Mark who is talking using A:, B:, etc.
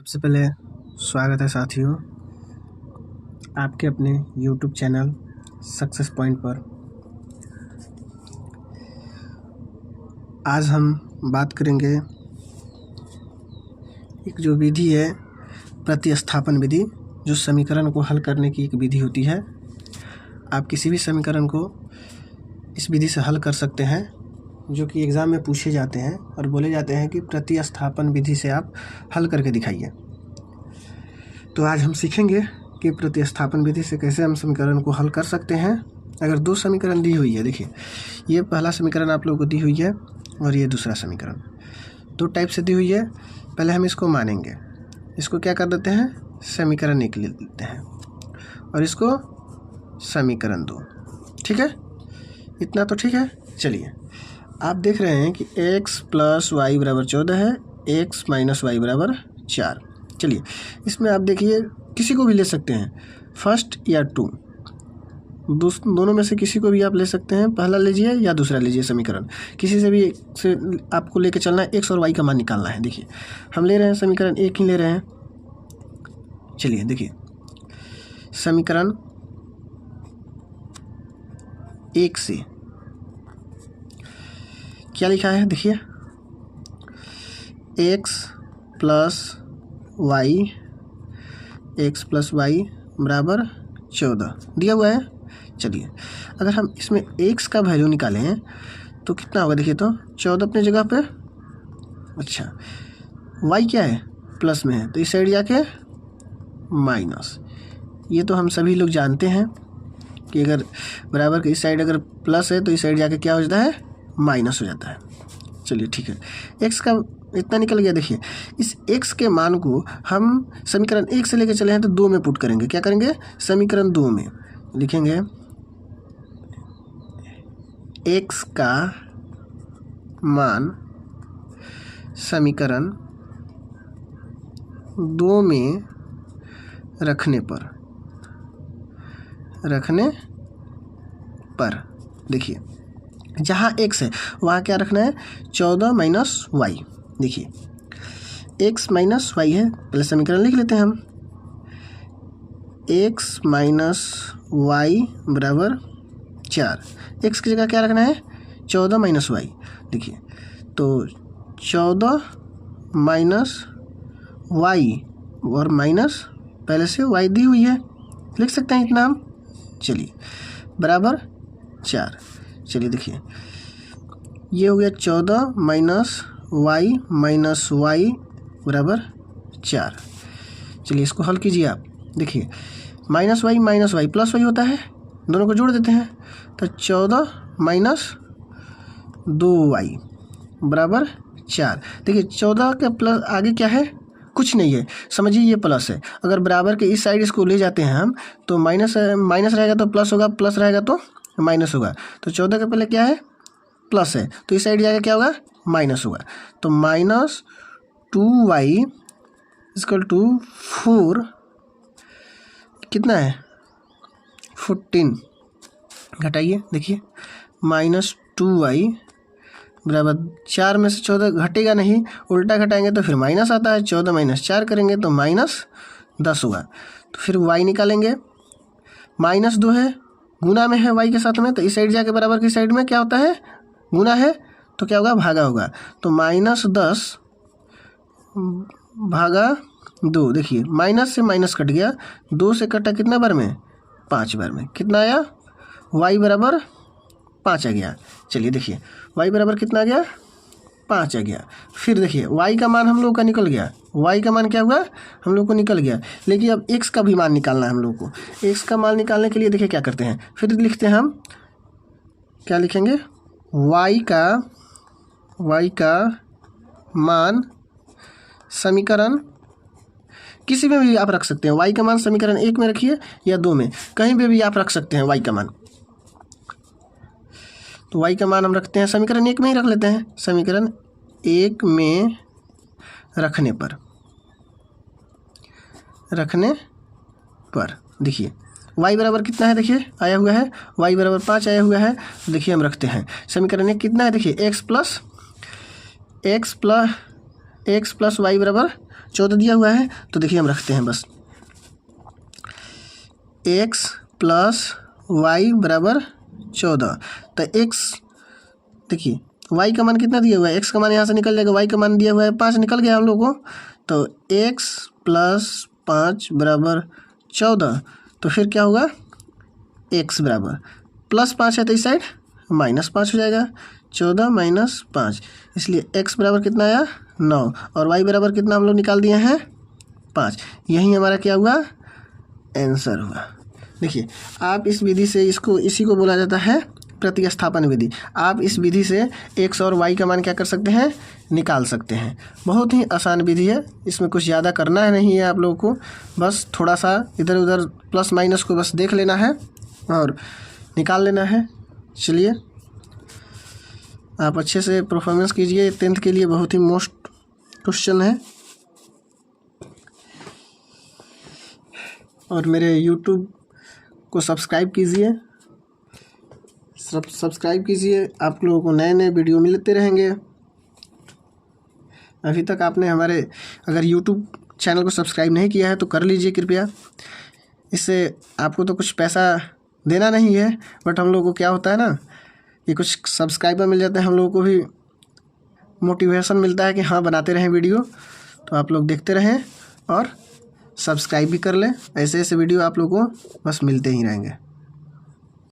A: सबसे पहले स्वागत है साथियों आपके अपने YouTube चैनल सक्सेस पॉइंट पर। आज हम बात करेंगे एक जो विधि है प्रतिस्थापन विधि, जो समीकरण को हल करने की एक विधि होती है। आप किसी भी समीकरण को इस विधि से हल कर सकते हैं, जो कि एग्ज़ाम में पूछे जाते हैं और बोले जाते हैं कि प्रतिस्थापन विधि से आप हल करके दिखाइए। तो आज हम सीखेंगे कि प्रतिस्थापन विधि से कैसे हम समीकरण को हल कर सकते हैं। अगर दो समीकरण दी हुई है, देखिए ये पहला समीकरण आप लोगों को दी हुई है और ये दूसरा समीकरण, दो टाइप से दी हुई है। पहले हम इसको मानेंगे, इसको क्या कर देते हैं, समीकरण 1 ले लेते हैं और इसको समीकरण 2। ठीक है, इतना तो ठीक है। चलिए, आप देख रहे हैं कि x + y = 14 है, x - y = 4। चलिए, इसमें आप देखिए किसी को भी ले सकते हैं, फर्स्ट या टू, दोनों में से किसी को भी आप ले सकते हैं। पहला लीजिए या दूसरा लीजिए समीकरण, किसी से भी से आपको लेके चलना है। x और y का मान निकालना है। देखिए हम ले रहे हैं समीकरण 1 ही ले रहे हैं। चलिए देखिए, समीकरण 1 से क्या लिखा है, देखिए x + y बराबर 14 दिया हुआ है। चलिए, अगर हम इसमें x का वैल्यू निकालें तो कितना होगा, देखिए तो 14 अपने जगह पे। अच्छा, y क्या है, प्लस में है, तो इस साइड जाके माइनस। ये तो हम सभी लोग जानते हैं कि अगर बराबर के इस साइड अगर प्लस है तो इस साइड जाके क्या हो जाता है, माइनस हो जाता है। चलिए ठीक है, x का इतना निकल गया। देखिए इस x के मान को हम समीकरण 1 से लेकर चले हैं तो 2 में पुट करेंगे। क्या करेंगे, समीकरण 2 में लिखेंगे x का मान समीकरण 2 में रखने पर देखिए जहाँ x है वहाँ क्या रखना है, 14 - y। देखिए x - y है, पहले समीकरण लिख लेते हैं हम। x - y बराबर 4। x की जगह क्या रखना है, 14 - y। देखिए तो 14 - y और माइनस पहले से y दी हुई है, लिख सकते हैं इतना हम। चलिए बराबर 4। चलिए देखिए ये हो गया 14 - y बराबर 4। चलिए इसको हल कीजिए आप। देखिए -y प्लस y होता है, दोनों को जोड़ देते हैं तो 14 - 2y बराबर 4। देखिए 14 के प्लस आगे क्या है, कुछ नहीं है, समझिए ये प्लस है। अगर बराबर के इस साइड इसको ले जाते हैं हम तो माइनस रहेगा तो प्लस होगा, प्लस रहेगा तो माइनस होगा। तो 14 के पहले क्या है, प्लस है, तो इस साइड जाकर क्या होगा, माइनस होगा। तो -2y = 4 कितना है, 14। घटाइए, देखिए -2y बराबर 4 में से 14 घटेगा नहीं, उल्टा घटाएंगे तो फिर माइनस आता है। 14 - 4 करेंगे तो -10 होगा। तो फिर y निकालेंगे, -2 है, गुना में है y के साथ में, तो इस साइड जाके बराबर की साइड में क्या होता है, गुना है तो क्या होगा, भागा होगा। तो -10 भागा 2। देखिए माइनस से माइनस कट गया, 2 से कटा कितना बार में, 5 बार में। कितना आया, y बराबर 5 आ गया। चलिए देखिए y बराबर कितना आ गया, 5 आ गया। फिर देखिए y का मान हम लोग का निकल गया, y का मान क्या हुआ, हम लोग को निकल गया। लेकिन अब x का भी मान निकालना है हम लोग को। x का मान निकालने के लिए देखिए क्या करते हैं, फिर लिखते हैं हम, क्या लिखेंगे, y का मान समीकरण किसी में भी आप रख सकते हैं। y का मान समीकरण 1 में रखिए या 2 में, कहीं पे भी आप रख सकते हैं y का मान। तो y का मान हम रखते हैं समीकरण 1 में ही रख लेते हैं। समीकरण 1 में रखने पर देखिए y बराबर कितना है, देखिए आया हुआ है, y बराबर 5 आया हुआ है। तो देखिए हम रखते हैं समीकरण 1 कितना है, देखिए x + y बराबर 14 दिया हुआ है, तो देखिए हम रखते हैं बस x प्लस वाई बराबर 14। तो x देखिए y का मान कितना दिया हुआ है, x का मान यहाँ से निकल जाएगा, y का मान दिया हुआ है 5 निकल गया हम लोग को। तो x प्लस 5 बराबर 14। तो फिर क्या होगा, x बराबर प्लस 5 है तो इस साइड -5 हो जाएगा, 14 माइनस 5, इसलिए x बराबर कितना आया 9 और y बराबर कितना हम लोग निकाल दिए हैं 5। यही हमारा क्या हुआ, आंसर हुआ। देखिए आप इस विधि से इसी को बोला जाता है प्रतिस्थापन विधि। आप इस विधि से x और y का मान क्या कर सकते हैं, निकाल सकते हैं। बहुत ही आसान विधि है, इसमें कुछ ज़्यादा करना है नहीं है आप लोगों को, बस थोड़ा सा इधर उधर प्लस माइनस को बस देख लेना है और निकाल लेना है। चलिए आप अच्छे से परफॉर्मेंस कीजिए, 10th के लिए बहुत ही मोस्ट क्वेश्चन है। और मेरे YouTube को सब्सक्राइब कीजिए, सब्सक्राइब कीजिए, आप लोगों को नए नए वीडियो मिलते रहेंगे। अभी तक आपने हमारे अगर YouTube चैनल को सब्सक्राइब नहीं किया है तो कर लीजिए कृपया। इससे आपको तो कुछ पैसा देना नहीं है, बट हम लोगों को क्या होता है ना कि कुछ सब्सक्राइबर मिल जाते हैं, हम लोगों को भी मोटिवेशन मिलता है कि हाँ बनाते रहें वीडियो। तो आप लोग देखते रहें और सब्सक्राइब भी कर लें, ऐसे ऐसे वीडियो आप लोगों को बस मिलते ही रहेंगे।